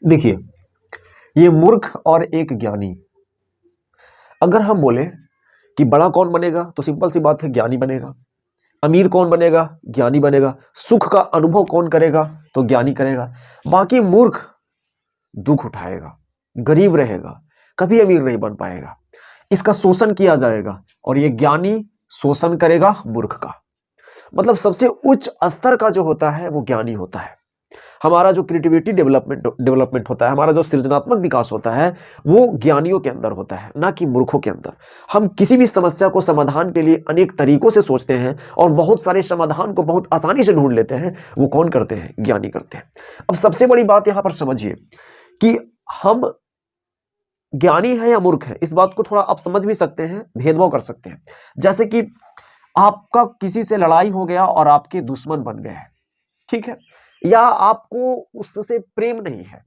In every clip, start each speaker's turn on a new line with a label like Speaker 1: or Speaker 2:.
Speaker 1: देखिए, ये मूर्ख और एक ज्ञानी, अगर हम बोले कि बड़ा कौन बनेगा तो सिंपल सी बात है, ज्ञानी बनेगा। अमीर कौन बनेगा? ज्ञानी बनेगा। सुख का अनुभव कौन करेगा? तो ज्ञानी करेगा। बाकी मूर्ख दुख उठाएगा, गरीब रहेगा, कभी अमीर नहीं बन पाएगा, इसका शोषण किया जाएगा। और ये ज्ञानी शोषण करेगा मूर्ख का। मतलब सबसे उच्च स्तर का जो होता है वो ज्ञानी होता है। हमारा जो क्रिएटिविटी डेवलपमेंट होता है, हमारा जो सृजनात्मक विकास होता है, वो ज्ञानियों के अंदर होता है, ना कि मूर्खों के अंदर। हम किसी भी समस्या को समाधान के लिए अनेक तरीकों से सोचते हैं और बहुत सारे समाधान को बहुत आसानी से ढूंढ लेते हैं। वो कौन करते हैं? ज्ञानी करते हैं। अब सबसे बड़ी बात यहां पर समझिए कि हम ज्ञानी है या मूर्ख है, इस बात को थोड़ा आप समझ भी सकते हैं, भेदभाव कर सकते हैं। जैसे कि आपका किसी से लड़ाई हो गया और आपके दुश्मन बन गए हैं, ठीक है, या आपको उससे प्रेम नहीं है।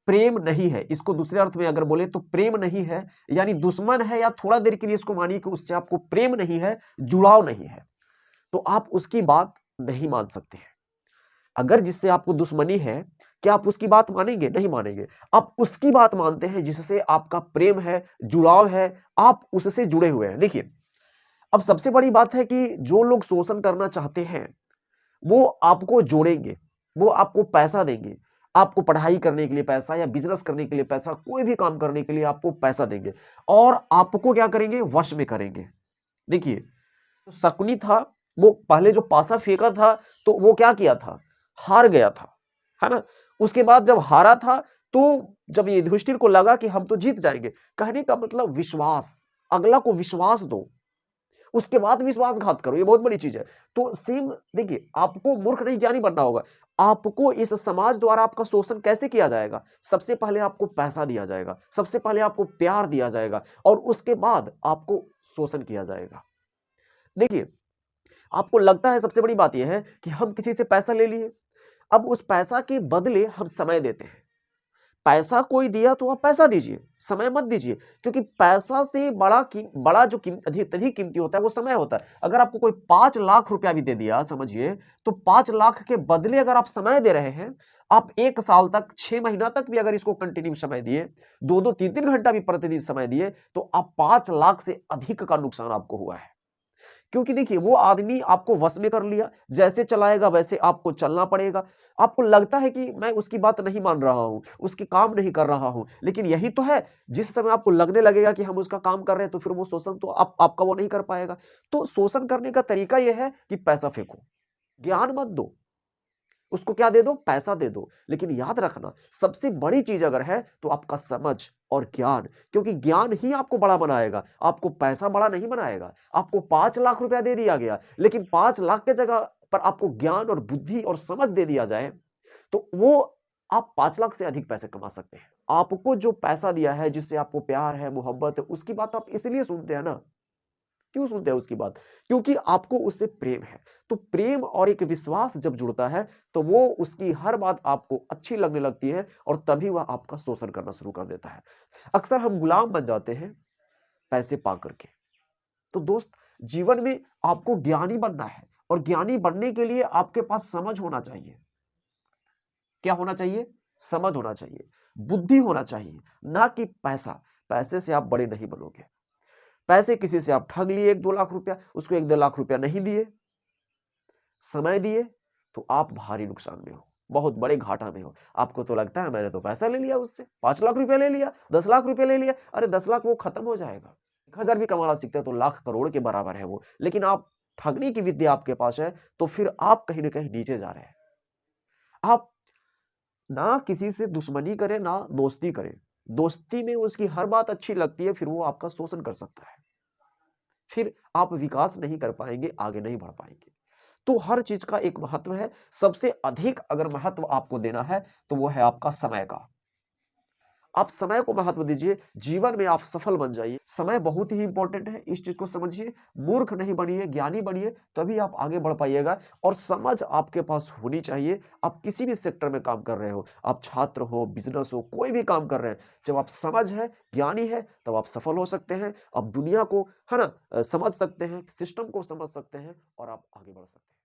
Speaker 1: प्रेम नहीं है, इसको दूसरे अर्थ में अगर बोले तो प्रेम नहीं है, यानी दुश्मन है, या थोड़ा देर के लिए इसको मानिए कि उससे आपको प्रेम नहीं है, जुड़ाव नहीं है, तो आप उसकी बात नहीं मान सकते हैं। अगर जिससे आपको दुश्मनी है, क्या आप उसकी बात मानेंगे? नहीं मानेंगे। आप उसकी बात मानते हैं जिससे आपका प्रेम है, जुड़ाव है, आप उससे जुड़े हुए हैं। देखिए, अब सबसे बड़ी बात है कि जो लोग शोषण करना चाहते हैं वो आपको जोड़ेंगे, वो आपको पैसा देंगे, आपको पढ़ाई करने के लिए पैसा, या बिजनेस करने के लिए पैसा, कोई भी काम करने के लिए आपको पैसा देंगे और आपको क्या करेंगे? वश में करेंगे। देखिए, तो शकुनी था, वो पहले जो पासा फेंका था तो वो क्या किया था? हार गया था, है ना? उसके बाद जब हारा था तो जब ये युधिष्ठिर को लगा कि हम तो जीत जाएंगे, कहने का मतलब विश्वास, अगला को विश्वास दो, उसके बाद विश्वासघात करो, ये बहुत बड़ी चीज है। तो सेम देखिए, आपको मूर्ख नहीं ज्ञानी बनना होगा। आपको इस समाज द्वारा आपका शोषण कैसे किया जाएगा? सबसे पहले आपको पैसा दिया जाएगा, सबसे पहले आपको प्यार दिया जाएगा, और उसके बाद आपको शोषण किया जाएगा। देखिए, आपको लगता है सबसे बड़ी बात यह है कि हम किसी से पैसा ले लिए, अब उस पैसा के बदले हम समय देते हैं। पैसा कोई दिया तो आप पैसा दीजिए, समय मत दीजिए, क्योंकि पैसा से बड़ा जो अधिक कीमती होता है वो समय होता है। अगर आपको कोई 5 लाख रुपया भी दे दिया, समझिए, तो 5 लाख के बदले अगर आप समय दे रहे हैं, आप 1 साल तक, 6 महीना तक भी अगर इसको कंटिन्यू समय दिए, 2-2, 3-3 घंटा भी प्रतिदिन समय दिए, तो आप 5 लाख से अधिक का नुकसान आपको हुआ है। क्योंकि देखिए, वो आदमी आपको वश में कर लिया, जैसे चलाएगा वैसे आपको चलना पड़ेगा। आपको लगता है कि मैं उसकी बात नहीं मान रहा हूं, उसकी काम नहीं कर रहा हूं, लेकिन यही तो है, जिस समय आपको लगने लगेगा कि हम उसका काम कर रहे हैं, तो फिर वो शोषण तो आपका वो नहीं कर पाएगा। तो शोषण करने का तरीका यह है कि पैसा फेंको, ज्ञान मत दो, उसको क्या दे दो? पैसा दे दो। लेकिन याद रखना, सबसे बड़ी चीज अगर है तो आपका समझ और ज्ञान, क्योंकि ज्ञान ही आपको बड़ा बनाएगा, आपको पैसा बड़ा नहीं बनाएगा। आपको 5 लाख रुपया दे दिया गया, लेकिन 5 लाख के जगह पर आपको ज्ञान और बुद्धि और समझ दे दिया जाए, तो वो आप 5 लाख से अधिक पैसे कमा सकते हैं। आपको जो पैसा दिया है, जिससे आपको प्यार है, मोहब्बत है, उसकी बात आप इसलिए सुनते हैं ना। क्यों सुनते हैं उसकी बात? क्योंकि आपको उससे प्रेम है। तो प्रेम और एक विश्वास जब जुड़ता है, तो वो उसकी हर बात आपको अच्छी लगने लगती है, और तभी वह आपका शोषण करना शुरू कर देता है। अक्सर हम गुलाम बन जाते हैं पैसे पा करके। तो दोस्त, जीवन में आपको ज्ञानी बनना है, और ज्ञानी बनने के लिए आपके पास समझ होना चाहिए। क्या होना चाहिए? समझ होना चाहिए, बुद्धि होना चाहिए, ना कि पैसा। पैसे से आप बड़े नहीं बनोगे। पैसे किसी से आप ठग लिए 1-2 लाख रुपया, उसको 1-2 लाख रुपया नहीं दिए, समय दिए, तो आप भारी नुकसान में हो, बहुत बड़े घाटा में हो। आपको तो लगता है मैंने तो पैसा ले लिया उससे, 5 लाख रुपया ले लिया, 10 लाख रुपया ले लिया। अरे 10 लाख वो खत्म हो जाएगा। 1,000 भी कमाना सीखते हैं तो लाख करोड़ के बराबर है वो। लेकिन आप, ठगने की विद्या आपके पास है, तो फिर आप कहीं ना कहीं नीचे जा रहे हैं। आप ना किसी से दुश्मनी करें, ना दोस्ती करें। दोस्ती में उसकी हर बात अच्छी लगती है, फिर वो आपका शोषण कर सकता है, फिर आप विकास नहीं कर पाएंगे, आगे नहीं बढ़ पाएंगे। तो हर चीज का एक महत्व है। सबसे अधिक अगर महत्व आपको देना है तो वो है आपका समय का। आप समय को महत्व दीजिए, जीवन में आप सफल बन जाइए। समय बहुत ही इंपॉर्टेंट है, इस चीज को समझिए। मूर्ख नहीं बनिए, ज्ञानी बनिए, तभी आप आगे बढ़ पाइएगा। और समझ आपके पास होनी चाहिए। आप किसी भी सेक्टर में काम कर रहे हो, आप छात्र हो, बिजनेस हो, कोई भी काम कर रहे हैं, जब आप समझ है, ज्ञानी है, तब आप सफल हो सकते हैं। आप दुनिया को, है ना, समझ सकते हैं, सिस्टम को समझ सकते हैं, और आप आगे बढ़ सकते हैं।